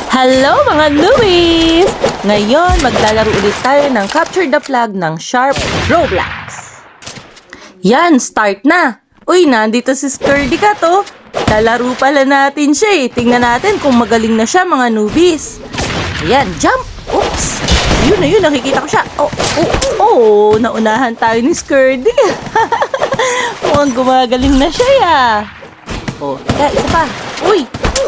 Hello mga newbies! Ngayon, maglalaro ulit tayo ng Capture the Flag ng Sharp Roblox. Yan, start na! Uy, nandito si Skirdy Cat oh! Lalaro pala natin siya eh. Tingnan natin kung magaling na siya mga newbies. Ayan, jump! Oops! Ayun, nakikita ko siya. Naunahan tayo ni Skirdy. Mukhang gumagaling na siya ya. Isa pa. Uy!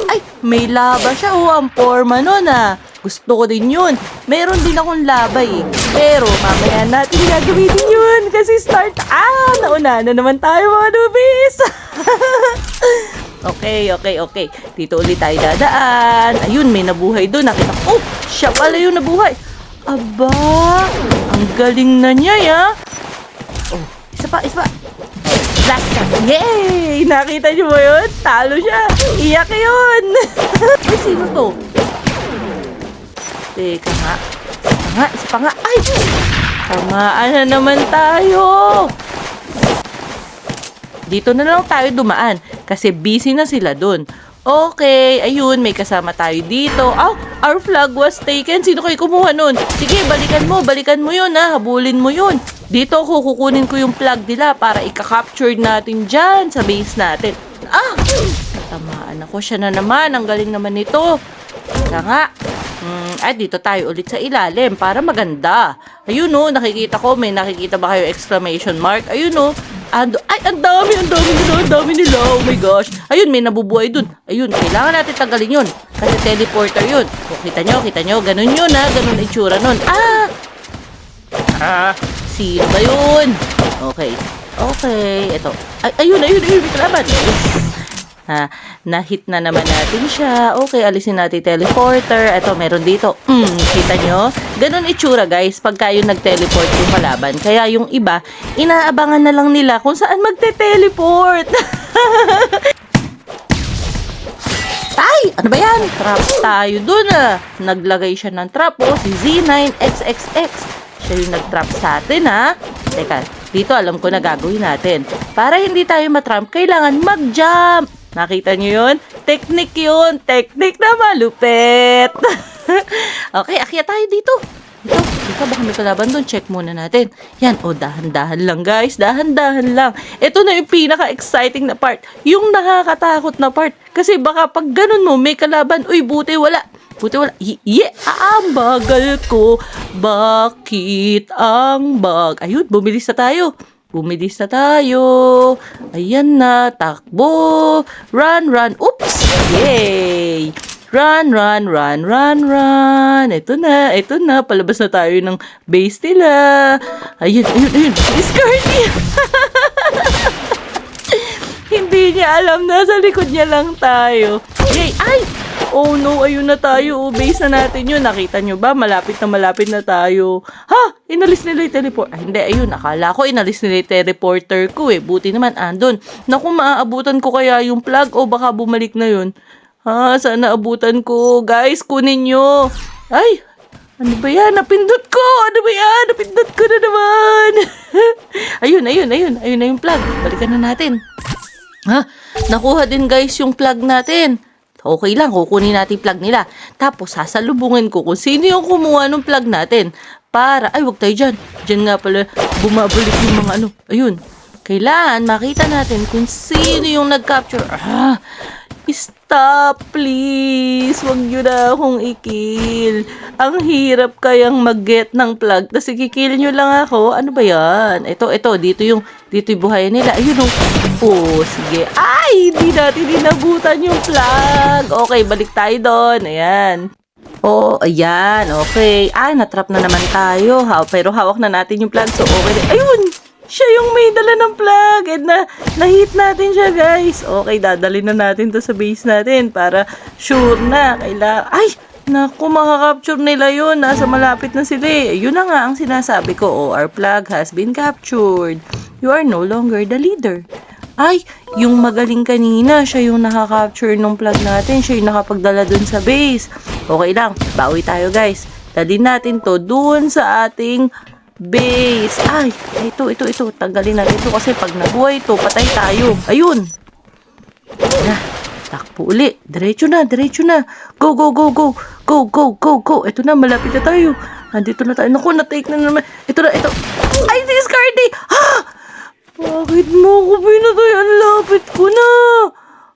Ay, may laba siya. Ang forma nun Gusto ko din yun. Meron din akong laba eh. Pero mamaya natin gagamitin yun. Kasi start. Nauna na naman tayo mga newbies. Okay. Dito ulit tayo dadaan. Ayun, may nabuhay doon. Nakita ko. Siya pala yung nabuhay. Aba, ang galing na niya ya. Isa pa. Last shot. Yay! Nakita niyo ba yun? Talo siya. Iyak yun. Ay, sino to? Teka nga. Isa pa nga. Ay! Tamaan na naman tayo. Dito na lang tayo dumaan. Kasi busy na sila dun. Okay, ayun, may kasama tayo dito. Our flag was taken. Sino kayo kumuha nun? Sige, balikan mo yun habulin mo yun. Dito kukunin ko yung flag nila para ika-capture natin dyan sa base natin. Natamaan ako. Siya na naman. Ang galing naman nito. Kaya nga. Dito tayo ulit sa ilalim para maganda. Ayun nakikita ko. May nakikita ba kayo exclamation mark? Ayun ang dami nila. Oh my gosh. Ayun, may nabubuhay dun. Ayun, kailangan natin tanggalin yun. Kasi teleporter yun. Kita nyo. Ganun yun Ganun itsura nun. Sino ba yun? Okay. Ito. Ayun. May kalaban. Na-hit na naman natin siya. Okay, alisin natin teleporter. Ito, meron dito. Kita nyo? Ganun itsura, guys, pagka yung nag-teleport yung kalaban. Kaya yung iba, inaabangan na lang nila kung saan magte-teleport. Ay! Ano ba yan? Trap tayo dun Naglagay siya ng trap. Si Z9XXX. Siya yung nag-trap sa atin Teka, dito alam ko na gagawin natin. Para hindi tayo matrap, kailangan mag-jump. Nakita nyo yun? Technique yun. Technique na malupit. Okay, akyat tayo dito. Dito, baka may kalaban doon. Check muna natin. Yan, dahan-dahan lang guys. Dahan-dahan lang. Ito na yung pinaka-exciting na part. Yung nakakatakot na part. Kasi baka pag ganun mo, may kalaban. Uy, buti wala. Ang bagal ko. Bakit ang Ayun, bumilis na tayo. Ayan na, takbo. Run. Oops! Yay! Run. Ito na. Palabas na tayo ng base nila. Ayun. Discardy! Hindi niya alam, nasa likod niya lang tayo. Yay! Ay! Oh no, ayun na tayo. Base na natin yun. Nakita nyo ba? Malapit na tayo. Inalis nila yung teleport. Hindi, ayun. Akala ko inalis nila yung teleporter ko Buti naman, andun. Naku, maaabutan ko kaya yung flag o baka bumalik na yun. Sana abutan ko. Guys, kunin nyo. Ay, ano ba yan? Napindot ko. Napindot ko na naman. Ayun na yung flag. Balikan na natin. Nakuha din guys yung flag natin. Okay lang, kukunin natin yung plug nila. Tapos, sasalubungin ko kung sino yung kumuha ng plug natin. Wag tayo dyan. Dyan nga pala, bumabalik yung mga Ayun. Kailangan makita natin kung sino yung nag-capture. Stop, please. Wag nyo na akong i-kill. Ang hirap kayang mag-get ng plug. Tapos i-kill nyo lang ako. Ano ba yan? Ito. Dito yung buhay nila. Ayun sige. Ay, hindi natin inabutan yung plug. Okay, balik tayo doon. Ayan. Ayan. Okay. Natrap na naman tayo. Pero hawak na natin yung plug. So, okay. Ayun! Siya yung may dala ng plug. And na-hit natin siya, guys. Okay, dadalhin na natin to sa base natin para sure na. Ay! Naku, makaka-capture nila yun. Nasa malapit na sila Yun na nga ang sinasabi ko. Our flag has been captured. You are no longer the leader. Ay, yung magaling kanina, siya yung nakaka-capture ng flag natin. Siya yung nakapagdala dun sa base. Okay lang, bawi tayo guys. Dalhin natin to dun sa ating base. Ay, ito. Tanggalin natin ito kasi pag nabuhay ito, patay tayo. Ayun. Takbo uli. Diretso na, diretso na. Go, go, go, go. Go, go, go, go. Ito na, malapit na tayo. Andito na tayo. Naku, na-take na naman. Ito na, ito. Ay, si Scardy! Ha! Bakit mo ako pinatay? Ang lapit ko na.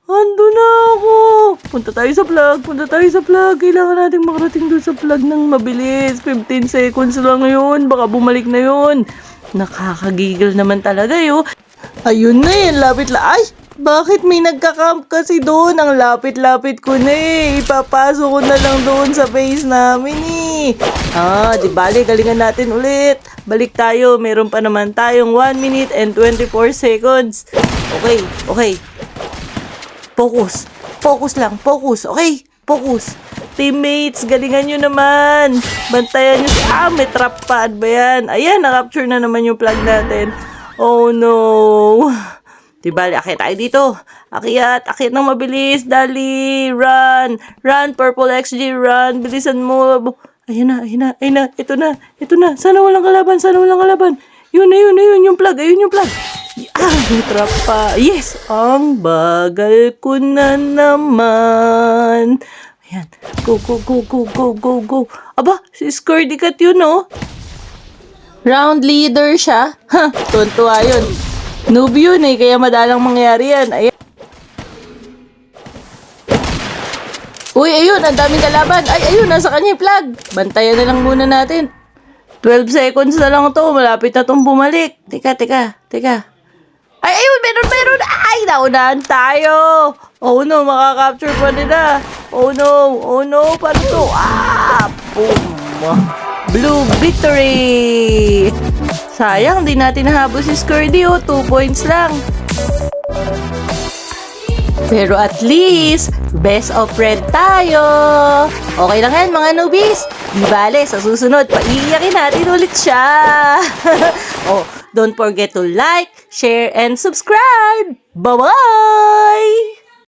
Ando na ako. Punta tayo sa plug. Punta tayo sa plug. Kailangan natin makarating doon sa plug ng mabilis. 15 seconds lang yun. Baka bumalik na yun. Nakakagigil naman talaga yun. Ayun na yan. Lapit la. Ay! Bakit may nagka-camp kasi doon? Ang lapit-lapit ko na eh. Ipapasok ko na lang doon sa base namin eh. Di bali, galingan natin ulit. Balik tayo. Meron pa naman tayong 1 minute and 24 seconds. Okay, okay. Focus. Focus lang. Focus. Okay? Focus. Teammates, galingan nyo naman. Bantayan nyo. May trap pa. Ba yan? Ayan, na-capture na naman yung plug natin. Oh no. Diba, akit tayo dito. Akyat ng mabilis. Dali. Run. Run, Purple XG. Run. Bilisan mo. Ayun na. Ito na. Sana walang kalaban. Yun na yun. Yung plug. Ayun yung plug. May trap pa. Yes! Ang bagal ko na naman. Ayan. Go. Aba, si Scardy Cat yun, oh. Round leader siya. Tuntua yun. Noob yun eh, kaya madalang mangyari yan. Ayan. Uy, ayun, ang daming kalaban. Ay, ayun, nasa kanya yung flag. Bantayan na lang muna natin. 12 seconds na lang to. Malapit na tong bumalik. Teka. Ay, ayun, meron. Ay, naunahan tayo. Oh no, makaka-capture pa nila. Oh no, paano to? Boom. Blue victory! Sayang, di natin nahabol si Scardy, 2 points lang. Pero at least, best of red tayo. Okay lang yan, mga newbies. Di bale, sa susunod, paiiyakin natin ulit siya. Don't forget to like, share, and subscribe. Bye-bye!